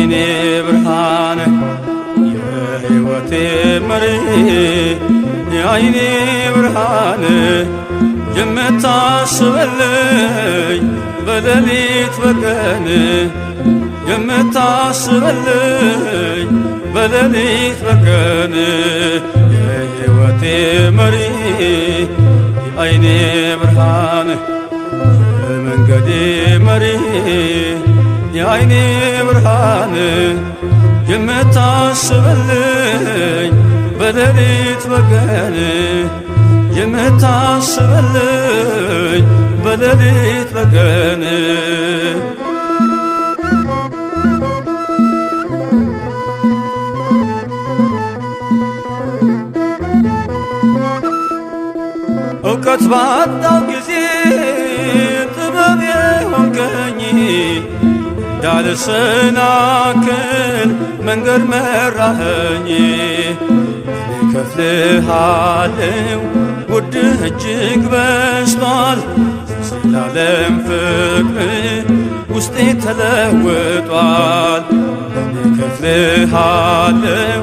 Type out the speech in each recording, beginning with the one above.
የዓይኔ ብርሃን የሕይወቴ መሪ የዓይኔ ብርሃን የምታስበልኝ በሌሊት በቀን የምታስበልኝ በሌሊት በቀን የሕይወቴ መሪ የዓይኔ ብርሃን የመንገዴ መሪ የዓይኔ ብርሃን የምታስበልኝ በሌሊት በቀን የምታስበልኝ በሌሊት በቀን እውቀት ባጣው ጊዜ ጥበብ የሆንከኝ እንዳልሰናክል መንገድ መራኸኝ እከፍልሃለሁ ውድህ እጅግ በዝቷል ስላለም ፍቅር ውስጤ ተለውጧል እከፍልሃለሁ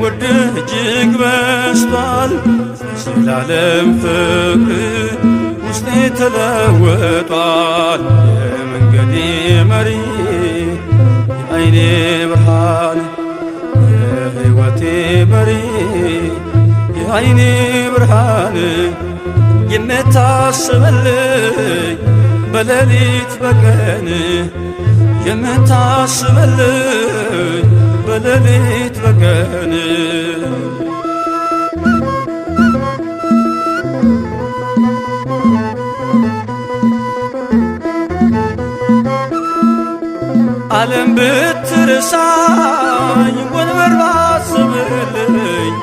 ውድህ እጅግ በዝቷል ስላለም ፍቅር ውስጤ ተለውጧል የመንገዴ መሪ የዓይኔ ብርሃን የሕይወቴ መሪ የዓይኔ ብርሃን የምታስበልኝ በሌሊት በቀን የምታስበልኝ በሌሊት በቀን ዓለም ብትርሳኝ ወንበር ባስብልኝ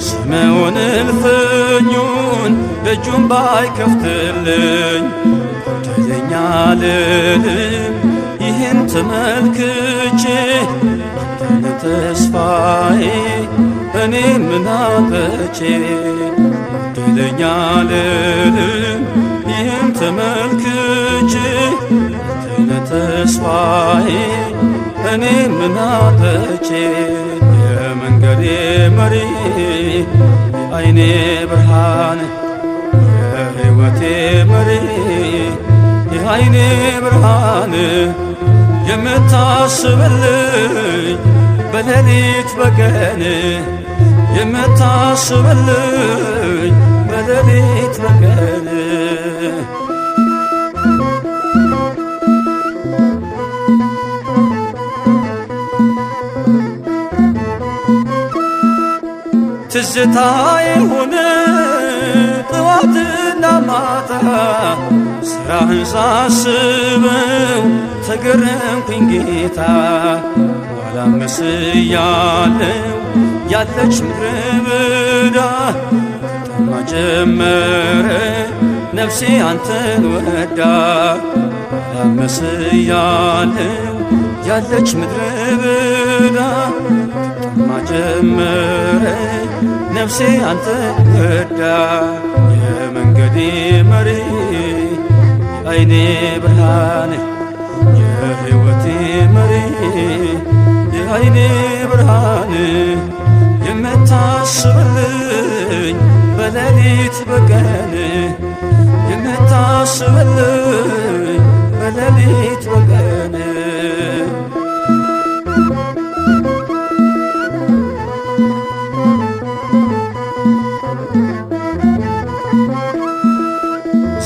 ስምዖን እልፍኙን ደጁን ባይከፍትልኝ በደለኛ ልልም ይህን ተመልክቼ አንተነ ተስፋዬ እኔ ምን አጥቼ በደለኛ ልልም ይህን ተመልክቼ አንተነ ተስፋዬ እኔ ምን አጥቼ የመንገዴ መሪ የዓይኔ ብርሃን የሕይወቴ መሪ የዓይኔ ብርሃን የምታስበልኝ በሌሊት በቀን የምታስበልኝ በሌሊት በቀን ትዝታዬ ሆነ ጠዋትና ማታ ሥራህን ሳስበው ተገረምኩኝ ጌታ ኋላም መስያለው ያለች ምድረ በዳ ከተማ ጀመረ ነፍሴ አንተን ወዳ ኋላም መስያለው ያለች ምድረ በዳ ከተማ ጀመረ ነፍሴ አንተን ወዳ የመንገዴ መሪ የዓይኔ ብርሃን የሕይወቴ መሪ የዓይኔ ብርሃን የምታስበልኝ በሌሊት በቀን የምታስበልኝ በሌሊት በቀን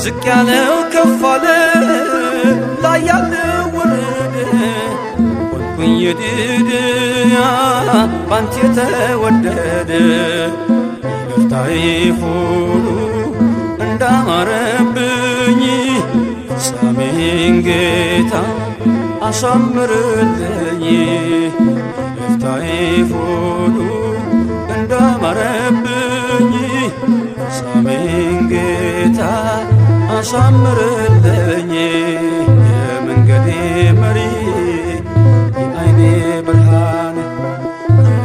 ዝቅ ያለው ከፍ አለ ላይ ያለው ወረደ ሆንኩኝ የድድያ ባንተ የተወደደ ይቅርታዬ ሁሉ እንዳማረብኝ ፍጻሜን ጌታ አሳምርልኝ ይቅርታዬ ሁሉ እንዳማረብኝ ፍጻሜን ጌታ አሳምርልኝ የመንገዴ መሪ የዓይኔ ብርሃን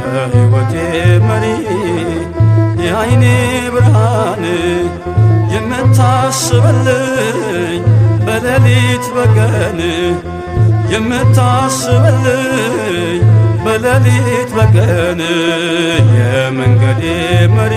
የሕይወቴ መሪ የዓይኔ ብርሃን የምታስበልኝ በሌሊት በቀን የምታስብልኝ በሌሊት በቀን የመንገዴ መሪ